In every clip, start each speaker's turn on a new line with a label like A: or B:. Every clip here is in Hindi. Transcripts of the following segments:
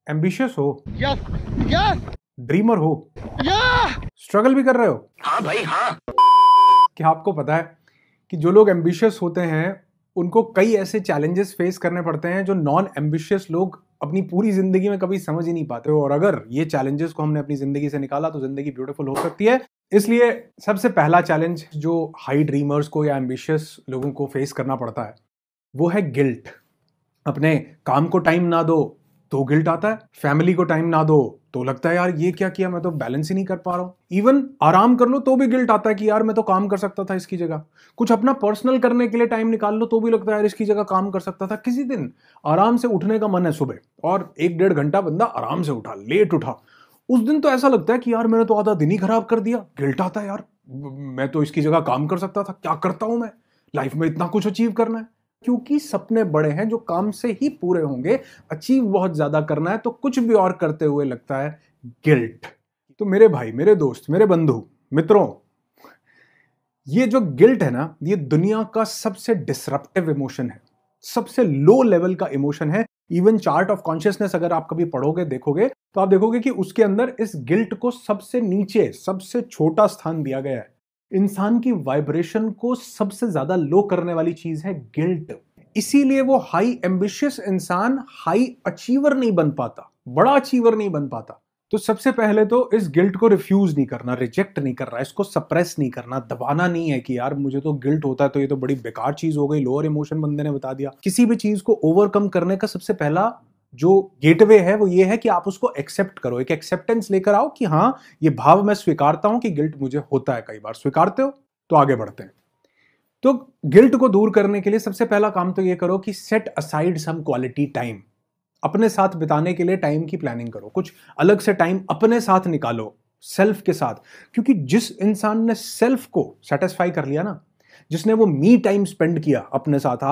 A: एम्बिशियस हो,
B: यस यस
A: ड्रीमर हो, स्ट्रगल भी कर रहे हो।
B: हाँ भाई हाँ।
A: क्या आपको पता है कि जो लोग एम्बिशियस होते हैं उनको कई ऐसे चैलेंजेस फेस करने पड़ते हैं जो नॉन एम्बिशियस लोग अपनी पूरी जिंदगी में कभी समझ ही नहीं पाते हो। और अगर ये चैलेंजेस को हमने अपनी जिंदगी से निकाला तो जिंदगी ब्यूटीफुल हो सकती है। इसलिए सबसे पहला चैलेंज जो हाई ड्रीमर्स को या एम्बिशियस लोगों को फेस करना पड़ता है वो है गिल्ट। अपने काम को टाइम ना दो तो गिल्ट आता है, फैमिली को टाइम ना दो तो लगता है यार ये क्या किया, मैं तो बैलेंस ही नहीं कर पा रहा हूं। इवन आराम कर लो तो भी गिल्ट आता है कि यार मैं तो काम कर सकता था इसकी जगह। कुछ अपना पर्सनल करने के लिए टाइम निकाल लो तो भी लगता है यार इसकी जगह काम कर सकता था। किसी दिन आराम से उठने का मन है सुबह और 1-1.5 घंटा बंदा आराम से उठा, लेट उठा, उस दिन तो ऐसा लगता है कि यार मैंने तो आधा दिन ही खराब कर दिया। गिल्ट आता है यार मैं तो इसकी जगह काम कर सकता था, क्या करता हूं मैं, लाइफ में इतना कुछ अचीव करना है। क्योंकि सपने बड़े हैं जो काम से ही पूरे होंगे, अचीव बहुत ज्यादा करना है तो कुछ भी और करते हुए लगता है गिल्ट। तो मेरे भाई, मेरे दोस्त, मेरे बंधु मित्रों, ये जो गिल्ट है ना, ये दुनिया का सबसे डिसरप्टिव इमोशन है, सबसे लो लेवल का इमोशन है। इवन चार्ट ऑफ कॉन्शियसनेस अगर आप कभी पढ़ोगे देखोगे तो आप देखोगे कि उसके अंदर इस गिल्ट को सबसे नीचे, सबसे छोटा स्थान दिया गया है। इंसान की वाइब्रेशन को सबसे ज्यादा लो करने वाली चीज है गिल्ट। इसीलिए वो हाई एम्बिशियस इंसान हाई अचीवर नहीं बन पाता, बड़ा अचीवर नहीं बन पाता। तो सबसे पहले तो इस गिल्ट को रिफ्यूज नहीं करना, रिजेक्ट नहीं करना, इसको सप्रेस नहीं करना, दबाना नहीं है कि यार मुझे तो गिल्ट होता है तो ये तो बड़ी बेकार चीज हो गई, लोअर इमोशन बंदे ने बता दिया। किसी भी चीज को ओवरकम करने का सबसे पहला जो गेटवे है वो ये है कि आप उसको एक्सेप्ट करो, एक एक्सेप्टेंस लेकर आओ कि हाँ ये भाव मैं स्वीकारता हूं कि गिल्ट मुझे होता है। कई बार स्वीकारते हो तो आगे बढ़ते हैं। तो गिल्ट को दूर करने के लिए सबसे पहला काम तो ये करो कि set aside some quality time. अपने साथ बिताने के लिए टाइम की प्लानिंग करो, कुछ अलग से टाइम अपने साथ निकालो, सेल्फ के साथ। क्योंकि जिस इंसान ने सेल्फ को सेटिस्फाई कर लिया ना, जिसने वो मी टाइम स्पेंड किया अपने साथ,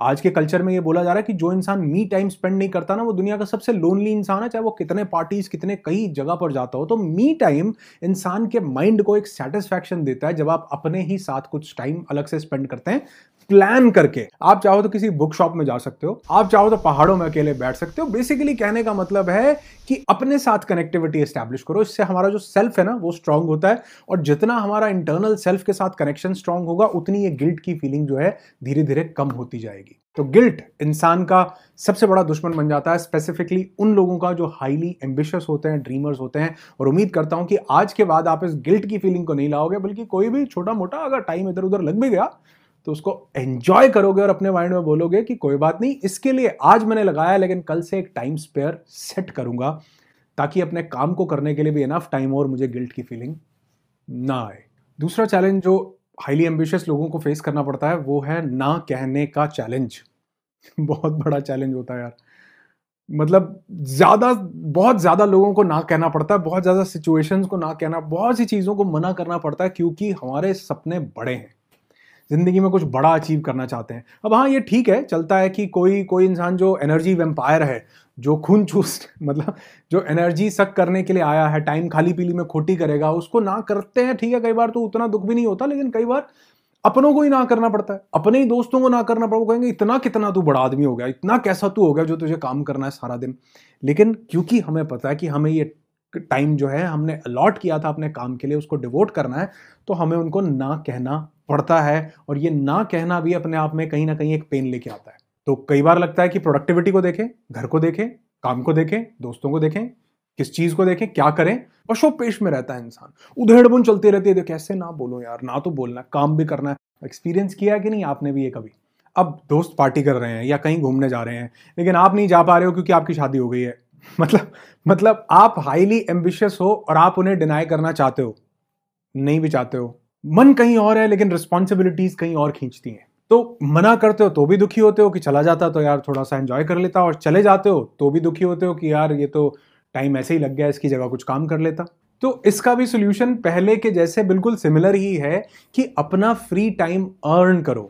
A: आज के कल्चर में ये बोला जा रहा है कि जो इंसान मी टाइम स्पेंड नहीं करता ना वो दुनिया का सबसे लोनली इंसान है, चाहे वो कितने पार्टीज, कितने कई जगह पर जाता हो। तो मी टाइम इंसान के माइंड को एक सेटिस्फैक्शन देता है जब आप अपने ही साथ कुछ टाइम अलग से स्पेंड करते हैं, प्लान करके। आप चाहो तो किसी बुक शॉप में जा सकते हो, आप चाहो तो पहाड़ों में अकेले बैठ सकते हो। बेसिकली कहने का मतलब है कि अपने साथ कनेक्टिविटी एस्टैब्लिश करो। इससे हमारा जो सेल्फ है ना वो स्ट्रांग होता है, और जितना हमारा इंटरनल सेल्फ के साथ कनेक्शन स्ट्रांग होगा उतनी ये गिल्ट की फीलिंग जो है धीरे धीरे कम होती जाएगी। तो गिल्ट इंसान का सबसे बड़ा दुश्मन बन जाता है, स्पेसिफिकली उन लोगों का जो हाईली एम्बिशियस होते हैं, ड्रीमर्स होते हैं। और उम्मीद करता हूं कि आज के बाद आप इस गिल्ट की फीलिंग को नहीं लाओगे, बल्कि कोई भी छोटा मोटा अगर टाइम इधर उधर लग भी गया तो उसको एंजॉय करोगे और अपने माइंड में बोलोगे कि कोई बात नहीं, इसके लिए आज मैंने लगाया लेकिन कल से एक टाइम स्पेयर सेट करूंगा ताकि अपने काम को करने के लिए भी इनफ टाइम और मुझे गिल्ट की फीलिंग ना आए। दूसरा चैलेंज जो हाईली एम्बिशियस लोगों को फेस करना पड़ता है वो है ना कहने का चैलेंज। बहुत बड़ा चैलेंज होता है यार। मतलब बहुत ज्यादा लोगों को ना कहना पड़ता है, बहुत ज्यादा सिचुएशंस को ना कहना, बहुत सी चीजों को मना करना पड़ता है क्योंकि हमारे सपने बड़े हैं, जिंदगी में कुछ बड़ा अचीव करना चाहते हैं। अब हाँ ये ठीक है, चलता है कि कोई इंसान जो एनर्जी वेम्पायर है, जो खून चूस मतलब जो एनर्जी सक करने के लिए आया है, टाइम खाली पीली में खोटी करेगा, उसको ना करते हैं, ठीक है, कई बार तो उतना दुख भी नहीं होता। लेकिन कई बार अपनों को ही ना करना पड़ता है, अपने ही दोस्तों को ना करना पड़ता है। कहेंगे इतना कितना तू बड़ा आदमी हो गया, इतना कैसा तू हो गया जो तुझे काम करना है सारा दिन। लेकिन क्योंकि हमें पता है कि हमें ये टाइम जो है हमने अलॉट किया था अपने काम के लिए, उसको डिवोट करना है, तो हमें उनको ना कहना पड़ता है। और ये ना कहना भी अपने आप में कहीं ना कहीं एक पेन लेके आता है। तो कई बार लगता है कि प्रोडक्टिविटी को देखें, घर को देखें, काम को देखें, दोस्तों को देखें, किस चीज को देखें, क्या करें, पशु पेश में रहता है इंसान, उधेड़-बुन चलती रहती है। कैसे ना बोलो यार, ना तो बोलना है, काम भी करना है। एक्सपीरियंस किया है कि नहीं आपने भी ये कभी? अब दोस्त पार्टी कर रहे हैं या कहीं घूमने जा रहे हैं, लेकिन आप नहीं जा पा रहे हो क्योंकि आपकी शादी हो गई है। मतलब आप हाईली एम्बिशियस हो और आप उन्हें डिनाई करना चाहते हो, नहीं भी चाहते हो, मन कहीं और है लेकिन रिस्पॉन्सिबिलिटीज कहीं और खींचती हैं। तो मना करते हो तो भी दुखी होते हो कि चला जाता तो यार थोड़ा सा एंजॉय कर लेता, और चले जाते हो तो भी दुखी होते हो कि यार ये तो टाइम ऐसे ही लग गया, इसकी जगह कुछ काम कर लेता। तो इसका भी सोल्यूशन पहले के जैसे बिल्कुल सिमिलर ही है कि अपना फ्री टाइम अर्न करो।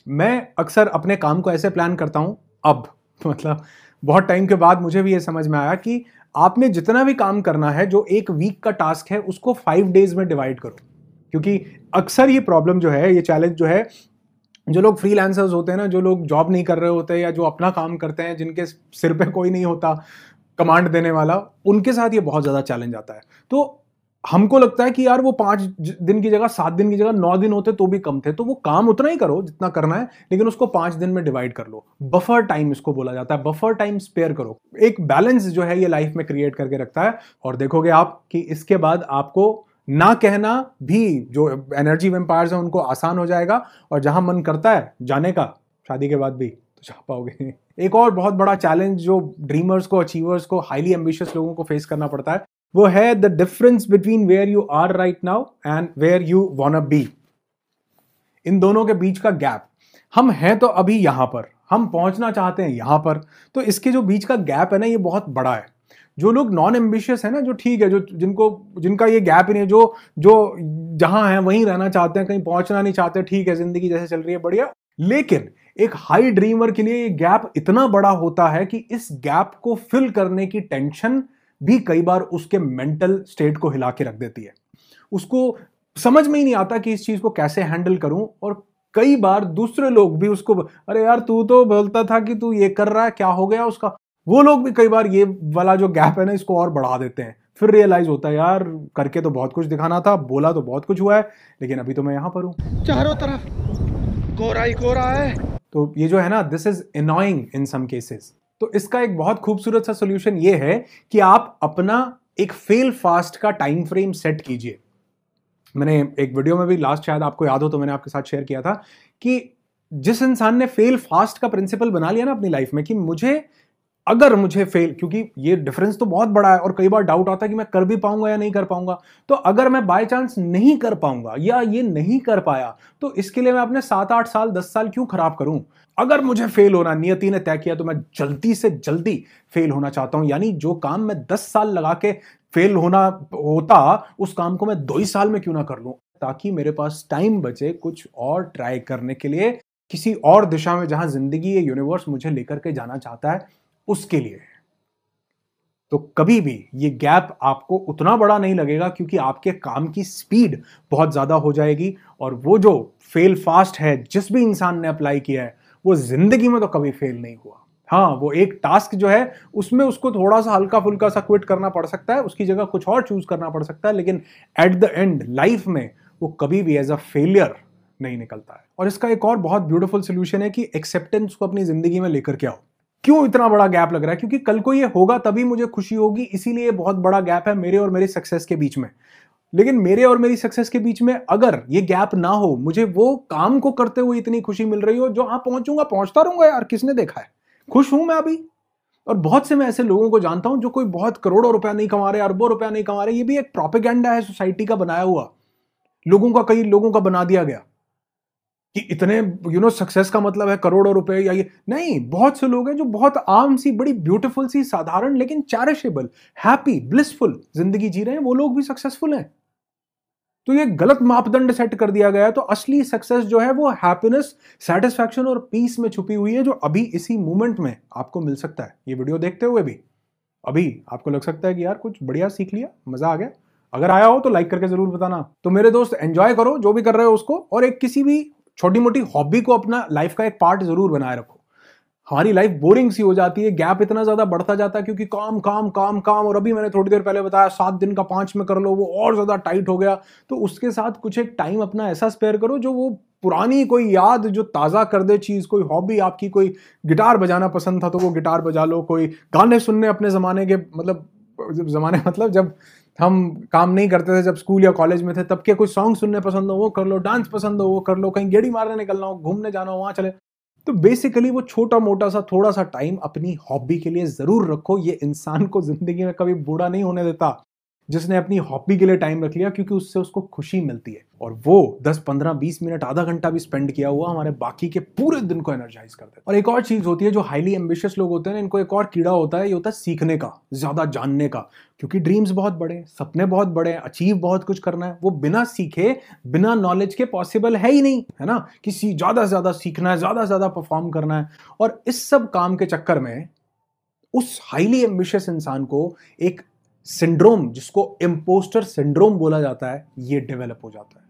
A: मैं अक्सर अपने काम को ऐसे प्लान करता हूं, अब मतलब बहुत टाइम के बाद मुझे भी ये समझ में आया कि आपने जितना भी काम करना है, जो एक वीक का टास्क है, उसको 5 डेज में डिवाइड करो। क्योंकि अक्सर ये प्रॉब्लम जो है, ये चैलेंज जो है, जो लोग फ्रीलांसर्स होते हैं ना, जो लोग जॉब नहीं कर रहे होते या जो अपना काम करते हैं, जिनके सिर पे कोई नहीं होता, कमांड देने वाला, उनके साथ ये बहुत ज्यादा चैलेंज आता है। तो हमको लगता है कि यार वो 5 दिन की जगह 7 दिन की जगह 9 दिन होते तो भी कम थे, तो वो काम उतना ही करो जितना करना है, लेकिन उसको 5 दिन में डिवाइड कर लो। बफर टाइम इसको बोला जाता है, बफर टाइम स्पेयर करो। एक बैलेंस जो है ये लाइफ में क्रिएट करके रखता है, और देखोगे आप कि इसके बाद आपको ना कहना भी, जो एनर्जी वेम्पायर्स हैं उनको आसान हो जाएगा, और जहां मन करता है जाने का शादी के बाद भी तो जा पाओगे। एक और बहुत बड़ा चैलेंज जो ड्रीमर्स को, अचीवर्स को, हाईली एम्बिशियस लोगों को फेस करना पड़ता है, वो है the difference between where you are right now and where you wanna be. इन दोनों के बीच का गैप। हम हैं तो अभी यहां पर, हम पहुंचना चाहते हैं यहां पर, तो इसके जो बीच का गैप है ना, ये बहुत बड़ा है। जो लोग नॉन एम्बिशियस है ना, जो ठीक है, जो जिनका ये गैप ही नहीं है, जो जहां है वहीं रहना चाहते हैं, कहीं पहुंचना नहीं चाहते, ठीक है, जिंदगी जैसे चल रही है बढ़िया। लेकिन एक हाई ड्रीमर के लिए ये गैप इतना बड़ा होता है कि इस गैप को फिल करने की टेंशन भी कई बार उसके मेंटल स्टेट को हिला के रख देती है। उसको समझ में ही नहीं आता कि इस चीज को कैसे हैंडल करूं, और कई बार दूसरे लोग भी उसको, अरे यार तू तो बोलता था कि तू ये कर रहा है, क्या हो गया उसका, वो लोग भी कई बार ये वाला जो गैप है ना, इसको और बढ़ा देते हैं। फिर रियलाइज होता है यार करके तो बहुत कुछ दिखाना था, बोला तो बहुत कुछ हुआ है, लेकिन अभी तो मैं यहां पर हूं,
B: चारों तरफ कोहरा ही कोहरा है।
A: तो ये जो है ना, this is annoying in some cases. तो इसका एक बहुत खूबसूरत सा सोल्यूशन ये है कि आप अपना एक फेल फास्ट का टाइम फ्रेम सेट कीजिए। मैंने एक वीडियो में भी लास्ट, शायद आपको याद हो तो मैंने आपके साथ शेयर किया था कि जिस इंसान ने फेल फास्ट का प्रिंसिपल बना लिया ना अपनी लाइफ में, कि अगर मुझे फेल, क्योंकि ये डिफरेंस तो बहुत बड़ा है और कई बार डाउट आता है कि मैं कर भी पाऊंगा या नहीं कर पाऊंगा, तो अगर मैं बाय चांस नहीं कर पाऊंगा या ये नहीं कर पाया, तो इसके लिए मैं अपने 7-8 साल 10 साल क्यों खराब करूं। अगर मुझे फेल होना नियति ने तय किया तो मैं जल्दी से जल्दी फेल होना चाहता हूं, यानी जो काम मैं 10 साल लगा के फेल होना होता, उस काम को मैं 2 ही साल में क्यों ना कर लूं, ताकि मेरे पास टाइम बचे कुछ और ट्राई करने के लिए, किसी और दिशा में जहां जिंदगी, ये यूनिवर्स मुझे लेकर के जाना चाहता है उसके लिए। तो कभी भी ये गैप आपको उतना बड़ा नहीं लगेगा, क्योंकि आपके काम की स्पीड बहुत ज्यादा हो जाएगी, और वो जो फेल फास्ट है जिस भी इंसान ने अप्लाई किया है, वो जिंदगी में तो कभी फेल नहीं हुआ। हाँ, वो एक टास्क जो है उसमें उसको थोड़ा सा हल्का फुल्का सा क्विट करना पड़ सकता है, उसकी जगह कुछ और चूज करना पड़ सकता है, लेकिन एट द एंड लाइफ में वो कभी भी एज अ फेलियर नहीं निकलता है। और इसका एक और बहुत ब्यूटीफुल सोल्यूशन है कि एक्सेप्टेंस को अपनी जिंदगी में लेकर के आओ। क्यों इतना बड़ा गैप लग रहा है? क्योंकि कल को ये होगा तभी मुझे खुशी होगी, इसीलिए बहुत बड़ा गैप है मेरे और मेरी सक्सेस के बीच में। लेकिन मेरे और मेरी सक्सेस के बीच में अगर ये गैप ना हो, मुझे वो काम को करते हुए इतनी खुशी मिल रही हो, जो हाँ पहुंचूंगा, पहुंचता रहूंगा यार, किसने देखा है, खुश हूं मैं अभी। और बहुत से मैं ऐसे लोगों को जानता हूं जो कोई बहुत करोड़ों रुपया नहीं कमा रहे, अरबों रुपया नहीं कमा रहे, ये भी एक प्रोपेगेंडा है सोसाइटी का बनाया हुआ, लोगों का, कई लोगों का बना दिया गया कि इतने सक्सेस का मतलब है करोड़ों रुपए या ये नहीं। बहुत से लोग हैं जो बहुत आम सी, बड़ी ब्यूटीफुल सी, साधारण लेकिन चैरिशेबल, हैप्पी, ब्लिसफुल जिंदगी जी रहे हैं, वो लोग भी सक्सेसफुल हैं। तो ये गलत मापदंड सेट कर दिया गया है। तो असली सक्सेस जो है वो हैप्पीनेस, सेटिस्फैक्शन और पीस में छुपी हुई है, जो अभी इसी मोमेंट में आपको मिल सकता है। ये वीडियो देखते हुए भी अभी आपको लग सकता है कि यार कुछ बढ़िया सीख लिया, मजा आ गया। अगर आया हो तो लाइक करके जरूर बताना। तो मेरे दोस्त, एंजॉय करो जो भी कर रहे हो उसको, और एक किसी भी छोटी मोटी हॉबी को अपना लाइफ का एक पार्ट जरूर बनाए रखो। हमारी लाइफ बोरिंग सी हो जाती है, गैप इतना ज्यादा बढ़ता जाता है क्योंकि काम काम काम काम, और अभी मैंने थोड़ी देर पहले बताया 7 दिन का 5 में कर लो, वो और ज्यादा टाइट हो गया। तो उसके साथ कुछ एक टाइम अपना ऐसा स्पेयर करो जो वो पुरानी कोई याद जो ताजा कर दे चीज, कोई हॉबी आपकी, कोई गिटार बजाना पसंद था तो वो गिटार बजा लो, कोई गाने सुनने अपने जमाने के, मतलब जब हम काम नहीं करते थे, जब स्कूल या कॉलेज में थे तब के कुछ सॉन्ग सुनने पसंद हो वो कर लो, डांस पसंद हो वो कर लो, कहीं गेड़ी मारने निकलना हो, घूमने जाना हो वहां चले। तो बेसिकली वो छोटा मोटा सा थोड़ा सा टाइम अपनी हॉबी के लिए जरूर रखो। ये इंसान को जिंदगी में कभी बूढ़ा नहीं होने देता जिसने अपनी हॉबी के लिए टाइम रख लिया, क्योंकि उससे उसको खुशी मिलती है, और वो 10, 15, 20 मिनट, आधा घंटा भी स्पेंड किया हुआ हमारे बाकी के पूरे दिन को एनर्जाइज कर देता है। और एक और चीज होती है, जो हाईली एम्बिशियस लोग होते हैं इनको एक और कीड़ा होता है, ये होता है सीखने का, ज्यादा जानने का। क्योंकि ड्रीम्स बहुत बड़े, सपने बहुत बड़े, अचीव बहुत कुछ करना है, वो बिना सीखे, बिना नॉलेज के पॉसिबल है ही नहीं, है ना, कि ज्यादा से ज्यादा सीखना है, ज्यादा से ज्यादा परफॉर्म करना है। और इस सब काम के चक्कर में उस हाईली एम्बिशियस इंसान को एक सिंड्रोम, जिसको इम्पोस्टर सिंड्रोम बोला जाता है, ये डेवलप हो जाता है।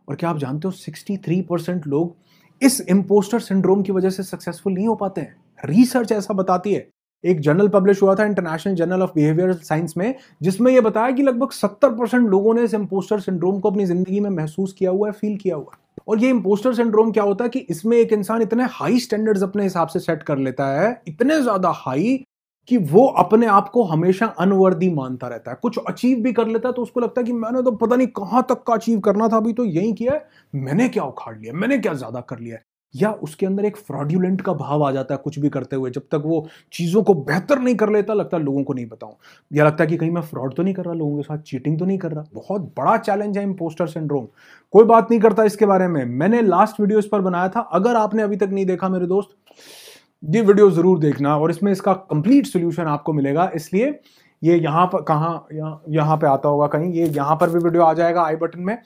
A: और क्या आप जानते हो 63% लोग इस इम्पोस्टर सिंड्रोम की वजह से सक्सेसफुल नहीं हो पाते हैं। रिसर्च ऐसा बताती है एक जर्नल पब्लिश हुआ था, international journal of behavioural science में, जिसमें यह बताया कि लगभग 70% लोगों ने इस इम्पोस्टर सिंड्रोम को अपनी जिंदगी में महसूस किया हुआ है, फील किया हुआ है। और ये इम्पोस्टर सिंड्रोम क्या होता है कि इसमें एक इंसान इतने हाई स्टैंडर्ड्स अपने हिसाब से सेट कर लेता है, इतने ज्यादा हाई कि वो अपने आप को हमेशा अनवर्दी मानता रहता है। कुछ अचीव भी कर लेता है तो उसको लगता है कि मैंने तो पता नहीं कहां तक का अचीव करना था, अभी तो यही किया है, मैंने क्या उखाड़ लिया, मैंने क्या ज्यादा कर लिया है। या उसके अंदर एक फ्रॉड्यूलेंट का भाव आ जाता है कुछ भी करते हुए। जब तक वो चीजों को बेहतर नहीं कर लेता, लगता है लोगों को नहीं बताऊं, या लगता है कि कहीं मैं फ्रॉड तो नहीं कर रहा, लोगों के साथ चीटिंग तो नहीं कर रहा। बहुत बड़ा चैलेंज है इम्पोस्टर सिंड्रोम। कोई बात नहीं करता इसके बारे में, मैंने लास्ट वीडियो इस पर बनाया था। अगर आपने अभी तक नहीं देखा मेरे दोस्त, ये वीडियो जरूर देखना और इसमें इसका कंप्लीट सोल्यूशन आपको मिलेगा। इसलिए ये यहाँ पर यहाँ पे आता होगा कहीं, ये यहाँ पर भी वीडियो आ जाएगा आई बटन में,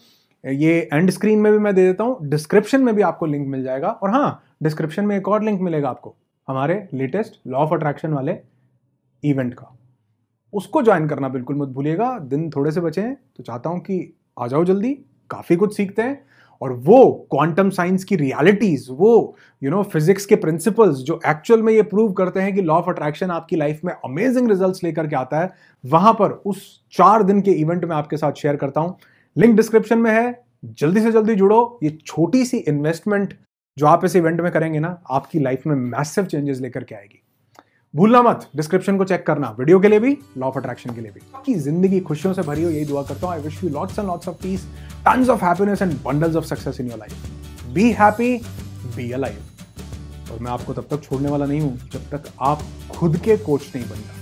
A: ये एंड स्क्रीन में भी मैं दे देता हूं, डिस्क्रिप्शन में भी आपको लिंक मिल जाएगा। और हाँ, डिस्क्रिप्शन में एक और लिंक मिलेगा आपको हमारे लेटेस्ट लॉ ऑफ अट्रैक्शन वाले इवेंट का, उसको ज्वाइन करना बिल्कुल मत भूलिएगा। दिन थोड़े से बचे हैं तो चाहता हूं कि आ जाओ जल्दी, काफी कुछ सीखते हैं। और वो क्वांटम साइंस की रियलिटीज, वो फिजिक्स के प्रिंसिपल्स जो एक्चुअल में ये प्रूव करते हैं कि लॉ ऑफ अट्रैक्शन आपकी लाइफ में अमेजिंग रिजल्ट्स लेकर के आता है, वहां पर उस 4 दिन के इवेंट में आपके साथ शेयर करता हूं। लिंक डिस्क्रिप्शन में है, जल्दी से जल्दी जुड़ो। ये छोटी सी इन्वेस्टमेंट जो आप इस इवेंट में करेंगे ना, आपकी लाइफ में मैसिव चेंजेस लेकर के आएगी। भूलना मत, डिस्क्रिप्शन को चेक करना, वीडियो के लिए भी, लॉ ऑफ अट्रैक्शन के लिए भी। आपकी जिंदगी खुशियों से भरी हो, यही दुआ करता हूं। I wish you lots and lots of peace, tons of happiness and bundles of success in your life. Be happy, be alive. और मैं आपको तब तक छोड़ने वाला नहीं हूं जब तक आप खुद के कोच नहीं बनते।